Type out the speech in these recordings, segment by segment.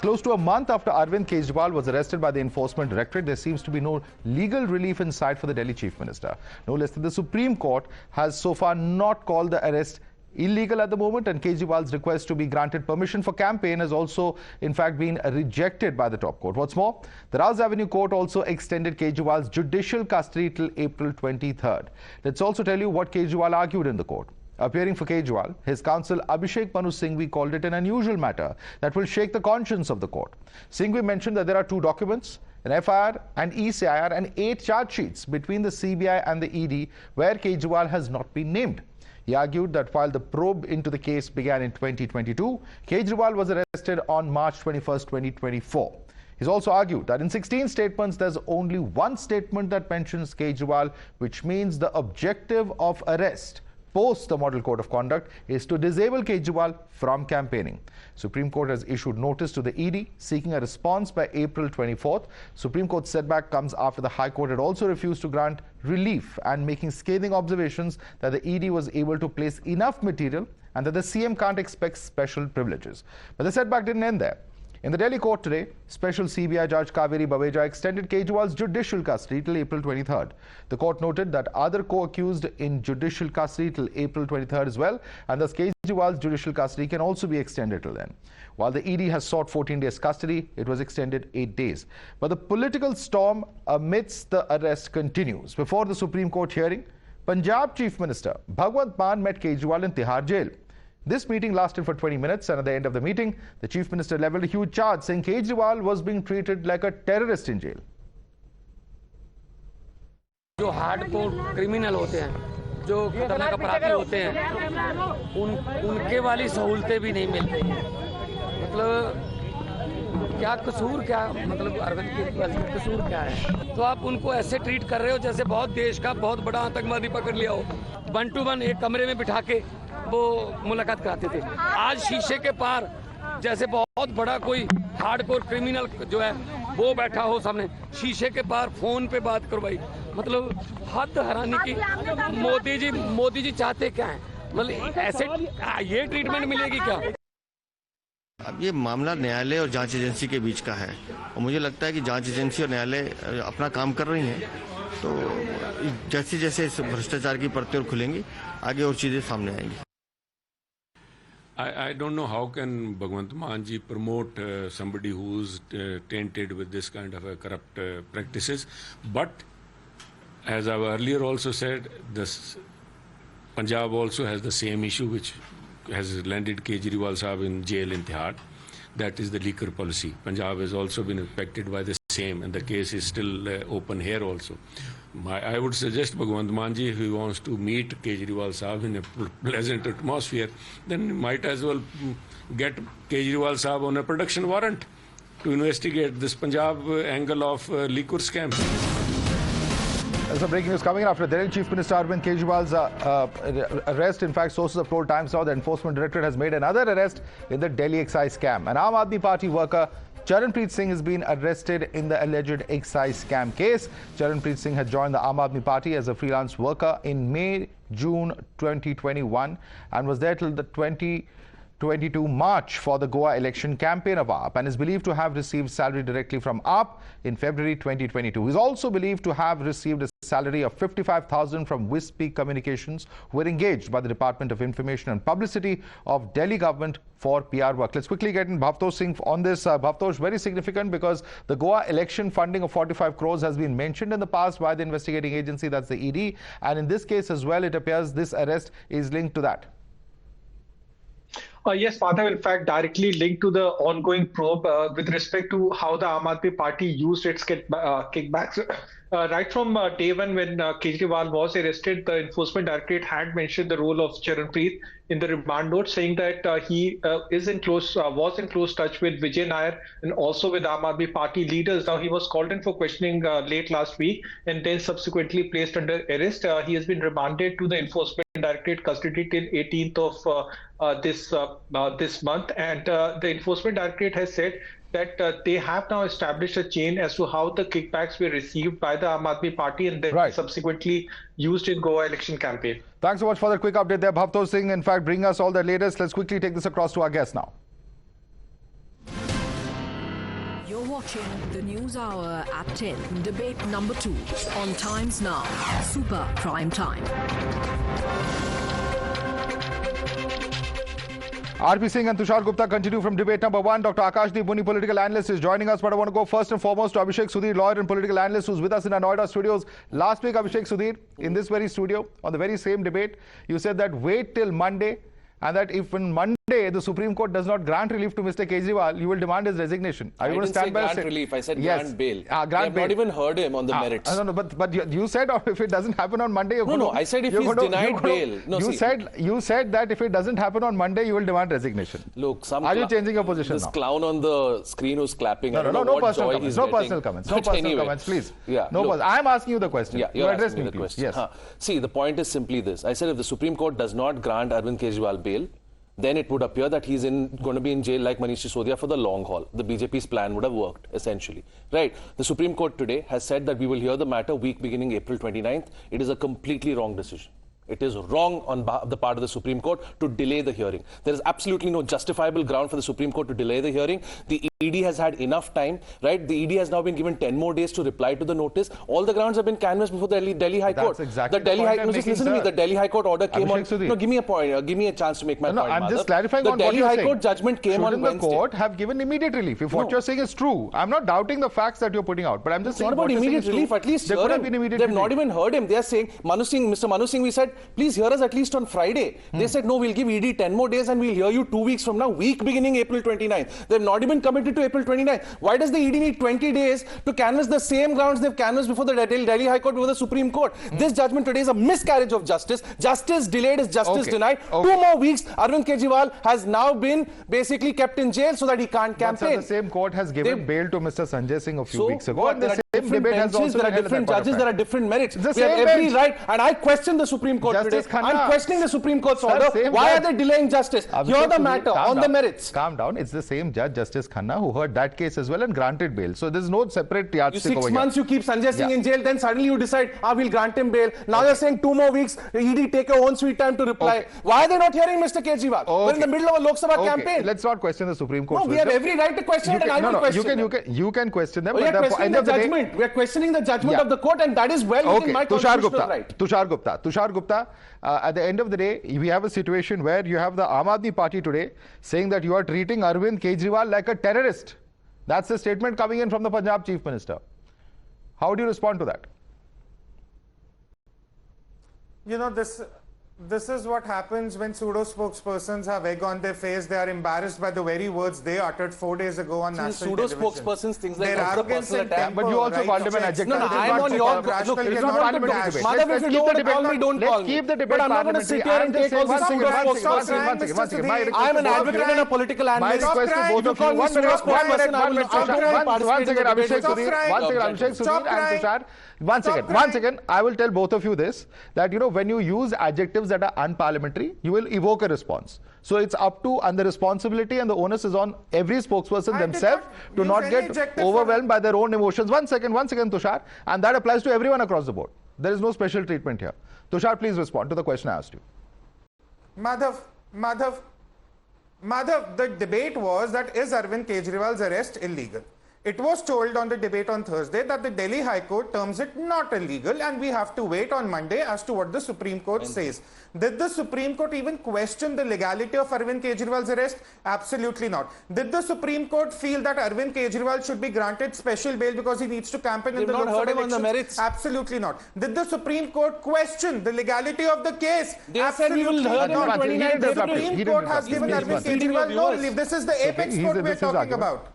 Close to a month after Arvind Kejriwal was arrested by the Enforcement Directorate, there seems to be no legal relief in sight for the Delhi Chief Minister. No less than the Supreme Court has so far not called the arrest illegal at the moment, and Kejriwal's request to be granted permission for campaign has also in fact been rejected by the top court. What's more, the Rouse Avenue Court also extended Kejriwal's judicial custody till April 23rd. Let's also tell you what Kejriwal argued in the court. Appearing for Kejriwal, his counsel Abhishek Singh called it an unusual matter that will shake the conscience of the court. Singh mentioned that there are 2 documents, an FIR, an ECIR and 8 charge sheets between the CBI and the ED where Kejriwal has not been named. He argued that while the probe into the case began in 2022, Kejriwal was arrested on March 21st, 2024. He's also argued that in 16 statements, there's only one statement that mentions Kejriwal, which means the objective of arrest post the Model Code of Conduct is to disable Kejriwal from campaigning. Supreme Court has issued notice to the ED seeking a response by April 24th. Supreme Court setback comes after the High Court had also refused to grant relief and making scathing observations that the ED was able to place enough material and that the CM can't expect special privileges. But the setback didn't end there. In the Delhi court today, Special CBI Judge Kaveri Baweja extended Kejriwal's judicial custody till April 23rd. The court noted that other co-accused in judicial custody till April 23rd as well, and thus Kejriwal's judicial custody can also be extended till then. While the ED has sought 14 days custody, it was extended 8 days. But the political storm amidst the arrest continues. Before the Supreme Court hearing, Punjab Chief Minister Bhagwant Mann met Kejriwal in Tihar Jail. This meeting lasted for 20 minutes, and at the end of the meeting, the Chief Minister leveled a huge charge saying Kejriwal was being treated like a terrorist in jail. जो hardcore criminal होते हैं, जो खतरनाक अपराधी होते हैं, उनके वाली सहूलतें भी नहीं मिल रही हैं। मतलब क्या कसूर क्या मतलब अरविंद केजरीवाल का कसूर क्या है? तो आप उनको ऐसे ट्रीट कर रहे हो जैसे बहुत देश का बहुत बड़ा आतंकवादी पकड़ लिया हो। 1 to 1 एक कमरे में बिठा के वो मुलाकात कराते थे। आज शीशे के पार जैसे बहुत बड़ा कोई हार्डकोर क्रिमिनल जो है वो बैठा हो सामने, शीशे के पार फोन पे बात करवाई। मतलब हद हैरानी की। मोदी जी चाहते क्या है? मतलब ऐसे ये ट्रीटमेंट मिलेगी क्या? अब ये मामला न्यायालय और जांच एजेंसी के बीच का है और मुझे लगता है कि जांच एजेंसी और न्यायालय अपना काम कर रही हैं, तो जैसे जैसे इस भ्रष्टाचार की परतें खुलेंगी आगे और चीजें सामने आएंगी। I don't know how can Bhagwant Mann ji promote somebody who's tainted with this kind of corrupt practices. But as I've earlier also said, this Punjab also has the same issue which has landed Kejriwal Sahab in jail in Tihar. That is the liquor policy. Punjab has also been affected by the same, and the case is still open here also. I would suggest Bhagwant Mann ji, if he wants to meet Kejriwal Sahab in a pleasant atmosphere, then might as well get Kejriwal Sahab on a production warrant to investigate this Punjab angle of liquor scam. There's some breaking news coming in after Delhi Chief Minister Arvind Kejriwal's arrest. In fact, sources have told Times now the Enforcement Directorate has made another arrest in the Delhi excise scam. An Aam Aadmi Party worker, Charanpreet Singh, has been arrested in the alleged excise scam case. Charanpreet Singh had joined the Aam Aadmi Party as a freelance worker in May-June 2021 and was there till the 2022 March for the Goa election campaign of AAP and is believed to have received salary directly from AAP in February 2022. He is also believed to have received a salary of 55,000 from Wispy Communications, who were engaged by the Department of Information and Publicity of Delhi government for PR work. Let's quickly get in Bhavtosh Singh on this. Bhavtosh, very significant because the Goa election funding of 45 crores has been mentioned in the past by the investigating agency, that's the ED, and in this case as well, it appears this arrest is linked to that. Yes, Madhav, in fact, directly linked to the ongoing probe with respect to how the Aam Aadmi Party used its kickbacks. Right from day one, when Kejriwal was arrested, the Enforcement Directorate had mentioned the role of Charanpreet in the remand note, saying that he was in close touch with Vijay Nair and also with Aam Aadmi Party leaders. Now, he was called in for questioning late last week and then subsequently placed under arrest. He has been remanded to the Enforcement Directorate custody till 18th of this month, and the Enforcement Directorate has said that they have now established a chain as to how the kickbacks were received by the Aam Aadmi Party and then subsequently used in Goa election campaign. Thanks so much for the quick update there, Bhavtosh Singh. In fact, bring us all the latest. Let's quickly take this across to our guest now. You're watching the News Hour at 10. Debate number 2 on Times Now. Super Prime Time. RP Singh and Tushar Gupta continue from debate number 1. Dr. Akashdeep, Muni, political analyst, is joining us. But I want to go first and foremost to Abhishek, Sudhir, lawyer and political analyst, who's with us in our Noida studios. Last week, Abhishek, Sudhir, in this very studio, on the very same debate, you said that wait till Monday, and that if on Monday the Supreme Court does not grant relief to Mr. Kejriwal, you will demand his resignation. Are you going to stand by? I didn't say grant relief. I said yes. grant bail. Grant they have bail. not even heard him on the merits. No, but you said if it doesn't happen on Monday, No, I said if he's denied bail. No, you said that if it doesn't happen on Monday, you will demand resignation. Look, are you changing your position this now? clown on the screen who's clapping. No personal comments. No personal comments. No personal comments, please. Yeah. I'm asking you the question. Yeah, you address me, the please. question. Yes. See, the point is simply this. I said if the Supreme Court does not grant Arvind Kejriwal bail, then it would appear that he's going to be in jail like Manish Sisodia for the long haul. The BJP's plan would have worked, essentially. Right? The Supreme Court today has said that we will hear the matter week beginning April 29th. It is a completely wrong decision. It is wrong on the part of the Supreme Court to delay the hearing. There is absolutely no justifiable ground for the Supreme Court to delay the hearing. The ED has had enough time, right? The ED has now been given 10 more days to reply to the notice. All the grounds have been canvassed before the Delhi High Court. That's exactly the Delhi High Court. Listen to me. The Delhi High Court order came on. Sudhir. No, give me a point. Give me a chance to make my point. I'm just clarifying on what you're saying. The Delhi High Court judgment came on Wednesday. The court have given immediate relief. If what you're saying is true, I'm not doubting the facts that you're putting out, but I'm just saying. It's not about immediate relief. At least there could have been immediate relief. They've not even heard him. They are saying, Mr. Manu Singh, we said, please hear us at least on Friday. They said, no, we'll give ED 10 more days and we'll hear you 2 weeks from now, week beginning April 29th. They've not even committed to April 29th. Why does the ED need 20 days to canvass the same grounds they've canvassed before the Delhi High Court, before the SupremeUrt? This judgment today is a miscarriage of justice. Justice delayed is justice denied. 2 more weeks, Arvind Kejriwal has now been basically kept in jail so that he can't campaign. The same court has given bail to Mr. Sanjay Singh a few weeks ago. What? And the same debate has also there are different judges, there are different merits. We have every right, and I question the Supreme Court Justice today. Khanna. I'm questioning the Supreme Court's order. Why are they delaying justice? Hear the matter on the merits. Calm down. It's the same judge, Justice Khanna, who heard that case as well and granted bail. So there's no separate yardstick over here. 6 months you keep Sanjay Singh in jail, then suddenly you decide, we'll grant him bail. Now you're saying 2 more weeks, ED take your own sweet time to reply. Why are they not hearing Mr. Kejriwal? We're in the middle of a Lok Sabha campaign. Let's not question the Supreme Court. No, we have every right to question it, and I will question them. You can question them. We are questioning the judgment. We are questioning the judgment of the court, and that is well within my constitutional right. Tushar Gupta, at the end of the day, we have a situation where you have the Aam Aadmi Party today saying that you are treating Arvind Kejriwal like a terrorist. That's the statement coming in from the Punjab Chief Minister. How do you respond to that? You know, this is what happens when pseudo spokespersons have egg on their face. They are embarrassed by the very words they uttered 4 days ago on national television. Pseudo spokespersons, things like that. Arrogance and temper, but you also called him an adjective. No, I'm on your... Look, it's not parliamentary debate. Madhav, if you don't want to call me, don't call me. Let's keep the debate but I'm not going to sit here and take all these pseudo spokespersons. I'm an advocate and a political analyst. My request to both of you. One second, Abhishek, Sudhir and Tushar. One second. I will tell both of you this, that when you use adjectives that are unparliamentary, you will evoke a response. So it's up to, and the responsibility and the onus is on every spokesperson themselves to not get overwhelmed by their own emotions. One second, Tushar. And that applies to everyone across the board. There is no special treatment here. Tushar, please respond to the question I asked you. Madhav, the debate was that is Arvind Kejriwal's arrest illegal? It was told on the debate on Thursday that the Delhi High Court terms it not illegal, and we have to wait on Monday as to what the Supreme Court says. Did the Supreme Court even question the legality of Arvind Kejriwal's arrest? Absolutely not. Did the Supreme Court feel that Arvind Kejriwal should be granted special bail because he needs to campaign in the Lok Sabha elections? On the merits. Absolutely not. Did the Supreme Court question the legality of the case? They absolutely not. The Supreme Court has given Arvind Kejriwal no relief. This is the apex court we're talking about.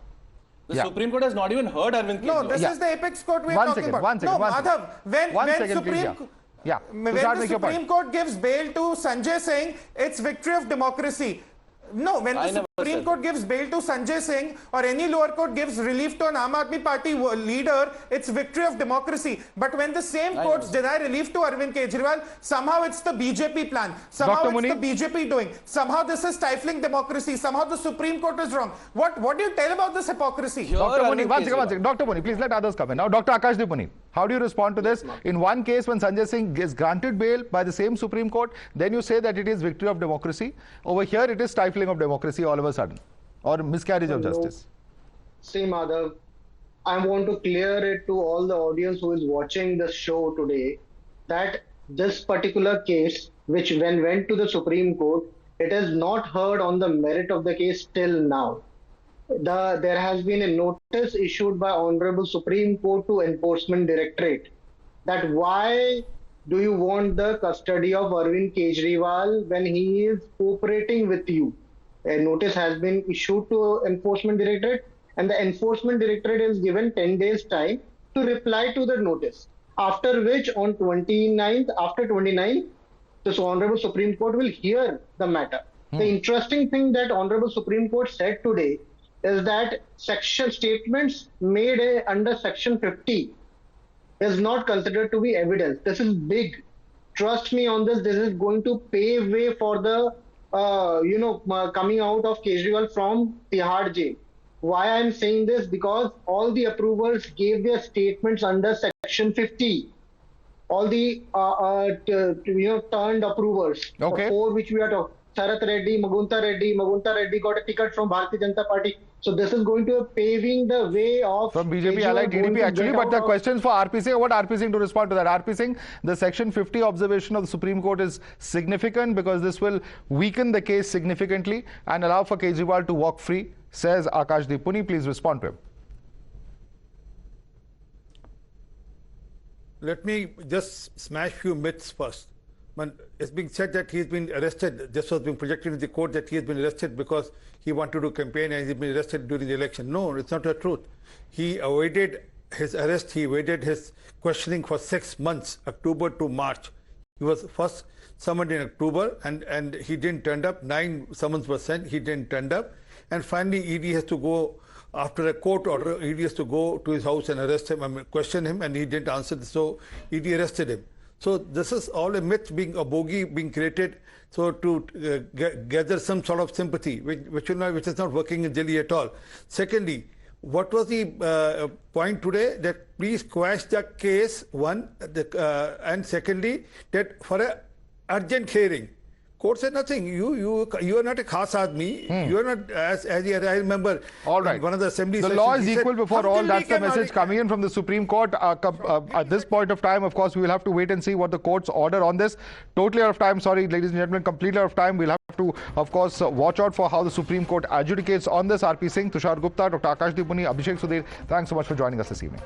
The Supreme Court has not even heard Arvind Kejriwal. No, this is the apex court we're talking about. Madhav, when the Supreme Court gives bail to Sanjay Singh, it's victory of democracy. No, when the Supreme Court gives bail to Sanjay Singh or any lower court gives relief to an Aam Aadmi Party leader, it's victory of democracy. But when the same courts deny relief to Arvind Kejriwal, somehow it's the BJP plan. Somehow it's the BJP doing. Somehow this is stifling democracy. Somehow the Supreme Court is wrong. What do you tell about this hypocrisy? Dr. Muni, one second. Dr. Muni, please let others come in. Now, Dr. Akashdeep Muni, how do you respond to this? In one case, when Sanjay Singh is granted bail by the same Supreme Court, then you say that it is victory of democracy. Over here, it is stifling of democracy all of a sudden, or miscarriage of justice. See, Madhav, I want to clear it to all the audience who is watching the show today that this particular case, which when went to the Supreme Court, it is not heard on the merit of the case till now. There has been a notice issued by Honorable Supreme Court to Enforcement Directorate that why do you want the custody of Arvind Kejriwal when he is cooperating with you? A notice has been issued to Enforcement Directorate, and the Enforcement Directorate is given 10 days time to reply to the notice. After which, on 29th, this Honorable Supreme Court will hear the matter. The interesting thing that Honorable Supreme Court said today is that section statements made under Section 50 is not considered to be evidence. This is big. Trust me on this. This is going to pave way for the coming out of Kejriwal from Tihar Jail. Why I'm saying this? Because all the approvers gave their statements under Section 50. All the turned approvers. Okay. The four which we are talking. Sarath Reddy, Magunta Reddy got a ticket from Bharatiya Janata Party. So this is going to paving the way of from BJP allied TDP actually. But the questions for RP Singh, what RP Singh to respond to that? RP Singh, the Section 50 observation of the Supreme Court is significant because this will weaken the case significantly and allow for Kejriwal to walk free, says Akashdeep. Muni, please respond to him. Let me just smash few myths first. It's being said that he's been arrested. This was being projected in the court that he has been arrested because he wanted to campaign and he's been arrested during the election. No, it's not the truth. He awaited his arrest. He awaited his questioning for 6 months, October to March. He was first summoned in October and he didn't turn up. 9 summons were sent. He didn't turn up. And finally, ED has to go, after a court order, ED has to go to his house and arrest him, question him, and he didn't answer. So ED arrested him. So this is all a myth, a bogey being created, so to gather some sort of sympathy, which is not working in Delhi at all. Secondly, what was the point today? That please quash the case, one, and secondly, that for an urgent hearing. Court said nothing. You are not a khas aadmi. You are not, as I remember, all right. One of the assembly the sessions, law is equal before all. That's the message coming in from the Supreme Court. At this point of time, of course, we will have to wait and see what the court's order on this. Totally out of time. Sorry, ladies and gentlemen, completely out of time. We'll have to, of course, watch out for how the Supreme Court adjudicates on this. RP Singh, Tushar Gupta, Dr. Akashdeep, Muni, Abhishek, Sudhir, thanks so much for joining us this evening.